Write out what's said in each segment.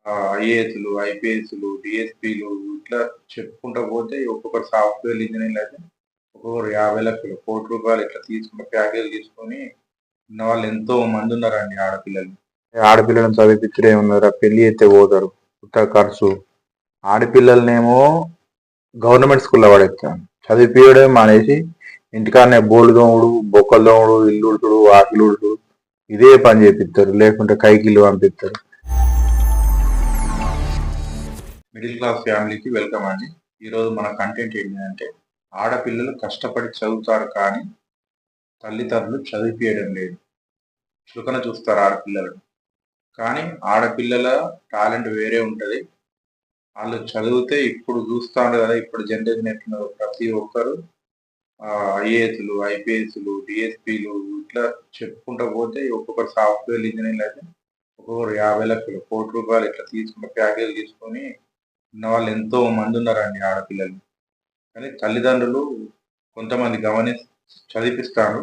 ఐఏఎస్లు, ఐపీఎస్లు, డిఎస్పీలు ఇట్లా చెప్పుకుంటూ పోతే ఒక్కొక్కరు సాఫ్ట్వేర్ ఇంజనీర్లు అయితే ఒక్కొక్కరు 50 లక్షలు, ₹1,00,00,000 ఇట్లా తీసుకున్న ప్యాకేజ్ తీసుకొని ఉన్నవాళ్ళు ఎంతో మంది ఉన్నారండి ఆడపిల్లలు. ఆడపిల్లలను చదివించడే ఉన్నారా, పెళ్లి అయితే పోతారు ఉత్త ఖర్చు. ఆడపిల్లలనేమో గవర్నమెంట్ స్కూల్లో పడేస్తాను, చదివిపియడే మానేసి ఇంటికాడనే బోళ్ళు దోముడు, బొక్కలు దోముడు, ఇల్లు ఉడుతుడు, వాకిలు ఉడుతుడు ఇదే పని చేపిస్తారు, లేకుంటే కైకిల్లు పంపిస్తారు. మిడిల్ క్లాస్ ఫ్యామిలీకి వెల్కమ్ అండి. ఈరోజు మన కంటెంట్ ఏంటంటే, ఆడపిల్లలు కష్టపడి చదువుతారు కానీ తల్లిదండ్రులు చదివిపియడం లేదు. చులకన చూస్తారు ఆడపిల్లలను. కానీ ఆడపిల్లల టాలెంట్ వేరే ఉంటుంది. వాళ్ళు చదివితే ఇప్పుడు చూస్తాడు కదా, ఇప్పుడు జనరేషన్ ఎట్లున్నారు, ప్రతి ఒక్కరు ఐఏఎస్లు, ఐపీఎస్లు, డిఎస్పీలు ఇట్లా చెప్పుకుంటూ పోతే ఒక్కొక్కరు సాఫ్ట్వేర్ ఇంజనీర్లు అయితే ఒక్కొక్కరు 50 లక్షలు, ₹1,00,00,000 ఇట్లా తీసుకున్న ప్యాకేజ్ తీసుకొని ఉన్నవాళ్ళు ఎంతో మంది ఉన్నారండి ఆడపిల్లలు. కానీ తల్లిదండ్రులు కొంతమంది చదివిపిస్తారు,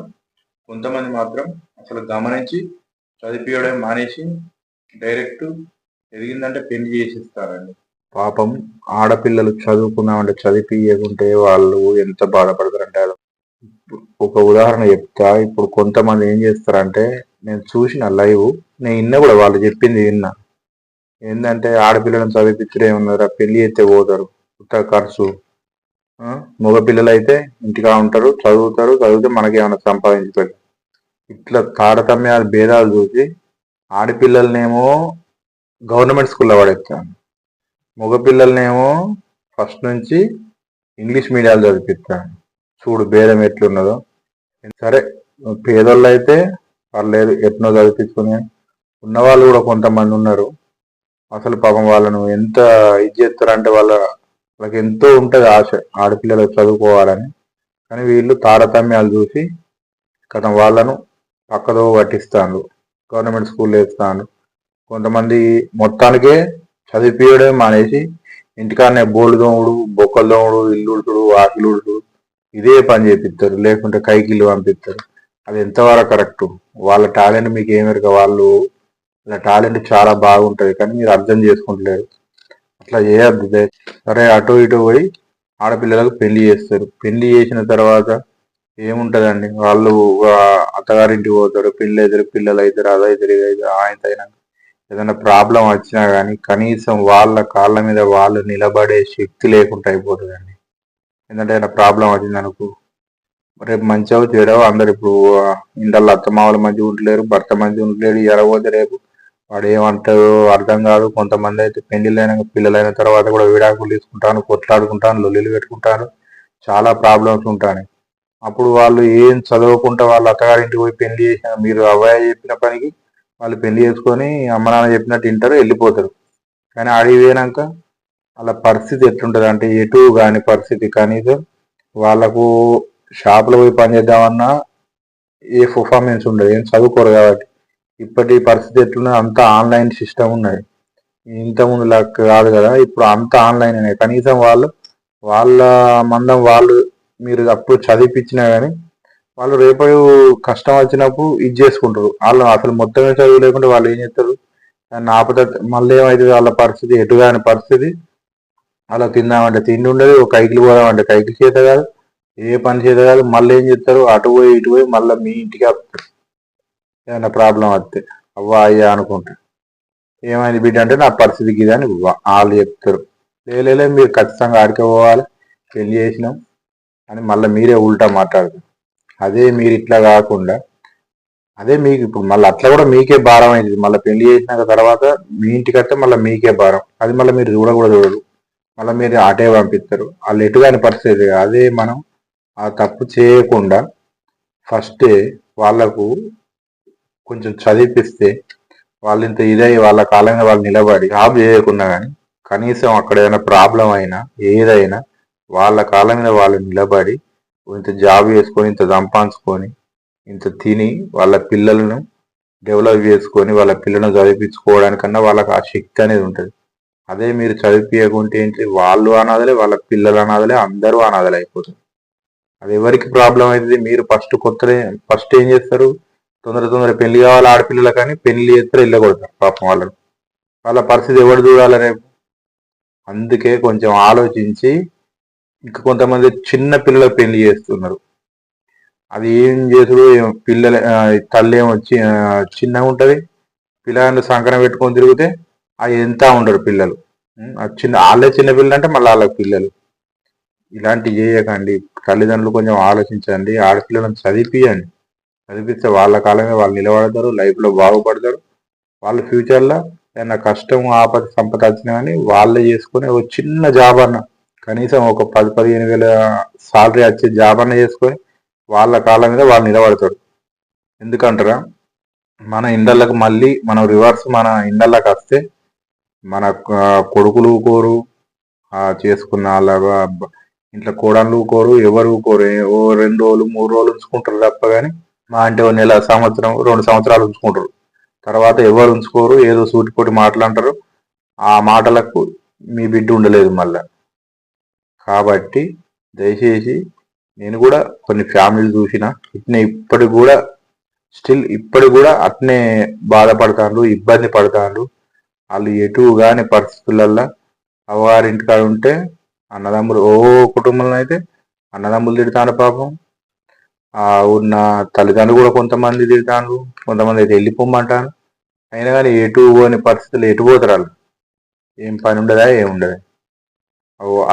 కొంతమంది మాత్రం అసలు గమనించి చదివిపియడం మానేసి డైరెక్ట్ ఎదిగిందంటే పెళ్లి చేసిస్తారండి. పాపం ఆడపిల్లలు చదువుకున్నామంటే చదివిపియకుంటే వాళ్ళు ఎంత బాధపడతారంటే, ఒక ఉదాహరణ చెప్తా. ఇప్పుడు కొంతమంది ఏం చేస్తారంటే, నేను చూసిన లైవ్, నేను విన్నా కూడా, వాళ్ళు చెప్పింది విన్నా. ఏంటంటే ఆడపిల్లలను చదివించడే ఉన్నారా, పెళ్లి అయితే పోతారు ఉత్త ఖర్చు. మగపిల్లలు అయితే ఇంటిగా ఉంటారు, చదివితే మనకి ఏమైనా సంపాదించి పెడతారు. ఇట్లా తారతమ్యాలు భేదాలు చూసి ఆడపిల్లలనేమో గవర్నమెంట్ స్కూల్లో పడేస్తాను, మగపిల్లలనేమో ఫస్ట్ నుంచి ఇంగ్లీష్ మీడియాలు చదివిస్తాను. చూడు భేదం ఎట్లున్నదో. సరే, పేదోళ్ళు అయితే పర్లేదు, ఎట్నో చదివించుకుని ఉన్నవాళ్ళు కూడా కొంతమంది ఉన్నారు. అసలు పాపం వాళ్ళను ఎంత ఇది చేస్తారంటే, వాళ్ళకి ఎంతో ఉంటుంది ఆశ ఆడపిల్లలు చదువుకోవాలని. కానీ వీళ్ళు తారతమ్యాలు చూసి వాళ్ళను పక్కదో పట్టిస్తాను, గవర్నమెంట్ స్కూల్ వేస్తాను. కొంతమంది మొత్తానికే చదివిపియడం మానేసి ఇంటికాడనే బోళ్ళు దోముడు, బొక్కలు దోముడు, ఇల్లు ఉడుతుడు, వాకిలు ఉడుతుడు ఇదే పని చేపిస్తారు, లేకుంటే కైకిల్లు పంపిస్తారు. అది ఎంతవరకు కరెక్టు? వాళ్ళ టాలెంట్ మీకు ఏమెరక, వాళ్ళ టాలెంట్ చాలా బాగుంటుంది, కానీ మీరు అర్థం చేసుకుంటలేరు. అట్లా చేయొద్దు. సరే, అటు ఇటు పోయి ఆడపిల్లలకు పెళ్లి చేస్తారు. పెళ్లి చేసిన తర్వాత ఏముంటదండి, వాళ్ళు అత్తగారింటికి పోతారు, పిల్లలు అవుతారు, అదైతారు ఇదైతారు. ఆయన ఏదైనా ప్రాబ్లం వచ్చినా కానీ కనీసం వాళ్ళ కాళ్ళ మీద వాళ్ళు నిలబడే శక్తి లేకుండా అయిపోతుందండి. ఎందుకంటే ఏదైనా ప్రాబ్లం వచ్చింది అనుకో, రేపు మంచిగా చెడవు అందరు ఇప్పుడు ఇండల్లో అత్తమామలు మంచిగా ఉంటలేరు, భర్త మంచిగా ఉంటలేడు, ఎరగపోతే రేపు వాడు ఏమంటారో అర్థం కాదు. కొంతమంది అయితే పెళ్లిళ్ళైన పిల్లలైన తర్వాత కూడా విడాకులు తీసుకుంటాను, కొట్లాడుకుంటాను, లొల్లిలు పెట్టుకుంటాను, చాలా ప్రాబ్లమ్స్ ఉంటాయి. అప్పుడు వాళ్ళు ఏం చదవకుండా వాళ్ళ అత్తగారింటికి పోయి పెళ్లి చేసిన, మీరు అబ్బాయి చెప్పిన పనికి వాళ్ళు పెళ్లి చేసుకొని అమ్మ నాన్న చెప్పినట్టు వింటారు, వెళ్ళిపోతారు. కానీ అడిగి పోయినాక వాళ్ళ పరిస్థితి ఎట్లుంటుంది అంటే, ఎటు కాని పరిస్థితి. కనీసం వాళ్ళకు షాపులో పోయి పని చేద్దామన్నా ఏ పర్ఫార్మెన్స్ ఉండదు, ఏం చదువుకోరు కాబట్టి. ఇప్పటి పరిస్థితి ఎట్లున్నది, అంతా ఆన్లైన్ సిస్టమ్ ఉన్నది. ఇంతకుముందు లెక్క కాదు కదా, ఇప్పుడు అంతా ఆన్లైన్ అనే. కనీసం వాళ్ళ మందం వాళ్ళు మీరు అప్పుడు చదివిపించినా కానీ వాళ్ళు రేపటి కష్టం వచ్చినప్పుడు ఇది చేసుకుంటారు. వాళ్ళు అసలు మొత్తమే చదువు లేకుండా వాళ్ళు ఏం చేస్తారు, దాన్ని ఆపద. మళ్ళీ ఏమవుతుంది, వాళ్ళ పరిస్థితి ఎటుగాని పరిస్థితి. అలా తిందామంటే తిండి ఉండదు, కైకిలు పోదామంటే కైకిలు చేత కాదు, ఏ పని చేత కాదు. మళ్ళీ ఏం చేస్తారు, అటు పోయి ఇటు పోయి మళ్ళీ మీ ఇంటికి వస్తారు. ఏమైనా ప్రాబ్లం వస్తే అవ్వ అయ్యా అనుకుంటా, ఏమైంది బిడ్డ అంటే నా పరిస్థితికి ఇది అని వాళ్ళు చెప్తారు. లేదు, మీరు ఖచ్చితంగా ఆడికి పోవాలి, పెళ్లి చేసినాం అని మళ్ళీ మీరే ఉల్టా మాట్లాడతారు. అదే మీరు ఇట్లా కాకుండా, అదే మీకు ఇప్పుడు మళ్ళీ అట్లా కూడా మీకే భారం అయింది. మళ్ళీ పెళ్లి చేసినాక తర్వాత మీ ఇంటికి వస్తే మళ్ళీ మీకే భారం. అది మళ్ళీ మీరు చూడరు, మళ్ళీ మీరు ఆటే పంపిస్తారు. వాళ్ళు ఎటుగాని పరిస్థితి. అదే మనం ఆ తప్పు చేయకుండా ఫస్టే వాళ్ళకు కొంచెం చదివిపిస్తే, వాళ్ళు ఇంత ఇదై వాళ్ళ కాలం మీద వాళ్ళు నిలబడి జాబ్ చేయకున్నా కానీ కనీసం అక్కడ ఏదైనా ప్రాబ్లం అయినా ఏదైనా వాళ్ళ కాలం మీద వాళ్ళు నిలబడి ఇంత జాబ్ చేసుకొని, ఇంత సంపాదించుకొని, ఇంత తిని వాళ్ళ పిల్లలను డెవలప్ చేసుకొని వాళ్ళ పిల్లలను చదివించుకోవడానికన్నా వాళ్ళకి ఆ శక్తి అనేది ఉంటుంది. అదే మీరు చదివించకుంటే ఏంటి, వాళ్ళు అనాథలే, వాళ్ళ పిల్లలు అనాథలే, అందరూ అనాథలే అయిపోతారు. అది ఎవరికి ప్రాబ్లం అవుతుంది, మీరు ఫస్ట్ ఏం చేస్తారు, తొందర పెళ్లి కావాలి ఆడపిల్లలు, కానీ పెళ్లి చేస్తారు, ఇళ్ళ కొడతారు పాపం వాళ్ళని. వాళ్ళ పరిస్థితి ఎవరు చూడాలి రేపు? అందుకే కొంచెం ఆలోచించి, ఇంకా కొంతమంది చిన్న పిల్లలకు పెళ్లి చేస్తున్నారు. అది ఏం చేసుడు పిల్లల తల్లి ఏమో చిన్నగా ఉంటుంది, పిల్లలు సంకన పెట్టుకొని తిరిగితే అవి ఎంత ఉండరు పిల్లలు. వాళ్ళే చిన్న పిల్లలు అంటే మళ్ళీ వాళ్ళకి పిల్లలు. ఇలాంటివి చేయకండి. తల్లిదండ్రులు కొంచెం ఆలోచించండి. ఆడపిల్లలను చదివిపియండి. చదివిస్తే వాళ్ళ కాలమే వాళ్ళు నిలబడతారు, లైఫ్లో బాగుపడతారు. వాళ్ళ ఫ్యూచర్లో ఏదైనా కష్టం ఆపద సంపద వచ్చినా కానీ వాళ్ళే చేసుకొని ఒక చిన్న జాబ్ అన్న, కనీసం ఒక 10-15 వేల సాలరీ వచ్చే జాబ్ అన్న చేసుకొని వాళ్ళ కాళ్ళ మీద వాళ్ళు నిలబడతారు. ఎందుకంటారా, మన ఇండళ్ళకి మళ్ళీ మనం రివర్స్ మన ఇండళ్ళకి వస్తే మన కొడుకులు కోరు, చేసుకున్న వాళ్ళ ఇంట్లో కోడళ్ళు కోరు, ఎవరు కోరు. ఓ 2 రోజులు 3 రోజులు ఉంచుకుంటారు తప్ప కానీ, మా అంటే 1 నెల, సంవత్సరం 2 సంవత్సరాలు ఉంచుకుంటారు. తర్వాత ఎవరు ఉంచుకోరు, ఏదో సూటిపోటి మాటలు. ఆ మాటలకు మీ బిడ్డ ఉండలేదు మళ్ళా. కాబట్టి దయచేసి, నేను కూడా కొన్ని ఫ్యామిలీలు చూసిన, ఇప్పటికి కూడా ఇప్పటికి కూడా అట్నే బాధపడతారు, ఇబ్బంది పడతారు. వాళ్ళు ఎటు కాని పరిస్థితులల్లో అవ్వగారింటికాడ ఉంటే అన్నదమ్ములు కుటుంబంలో అయితే అన్నదమ్ములు తిడతాను పాపం. ఉన్న తల్లిదండ్రులు కూడా కొంతమంది తిడతాను, కొంతమంది అయితే వెళ్ళిపోమ్మంటాను. అయినా కానీ ఎటు పోని పరిస్థితులు ఎటు పోతారు వాళ్ళు? ఏం పని ఉండదా, ఏముండదా?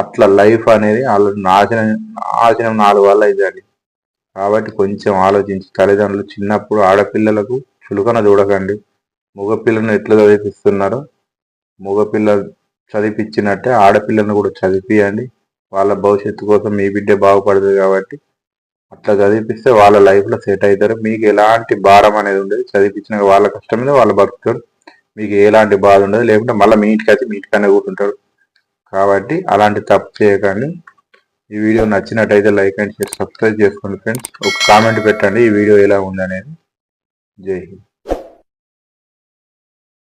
అట్లా లైఫ్ అనేది వాళ్ళు నాశనం 4 వల్ల అవుతుంది. కాబట్టి కొంచెం ఆలోచించి తల్లిదండ్రులు చిన్నప్పుడు ఆడపిల్లలకు చులకన చూడకండి. మగపిల్లను ఎట్లా చదివిస్తున్నారో మగపిల్లలు చదివిపించినట్టే ఆడపిల్లను కూడా చదివిపియండి. వాళ్ళ భవిష్యత్తు కోసం మీ బిడ్డే బాగుపడుతుంది. కాబట్టి అట్లా చదివిపిస్తే వాళ్ళ లైఫ్లో సెట్ అవుతారు. మీకు ఎలాంటి భారం అనేది ఉండదు. చదివించిన వాళ్ళ కష్టం మీద వాళ్ళు బతుకుతారు. మీకు ఎలాంటి బాధ ఉండదు. లేకుంటే మళ్ళీ మీ ఇంటికి వచ్చి మీ ఇంటికనే కూర్చుంటారు. కాబట్టి అలాంటి తప్పు చేయకండి. ఈ వీడియో నచ్చినట్టయితే లైక్ అండ్ షేర్, సబ్స్క్రైబ్ చేసుకోండి ఫ్రెండ్స్. ఒక కామెంట్ పెట్టండి ఈ వీడియో ఎలా ఉందనేది. జై హింద్.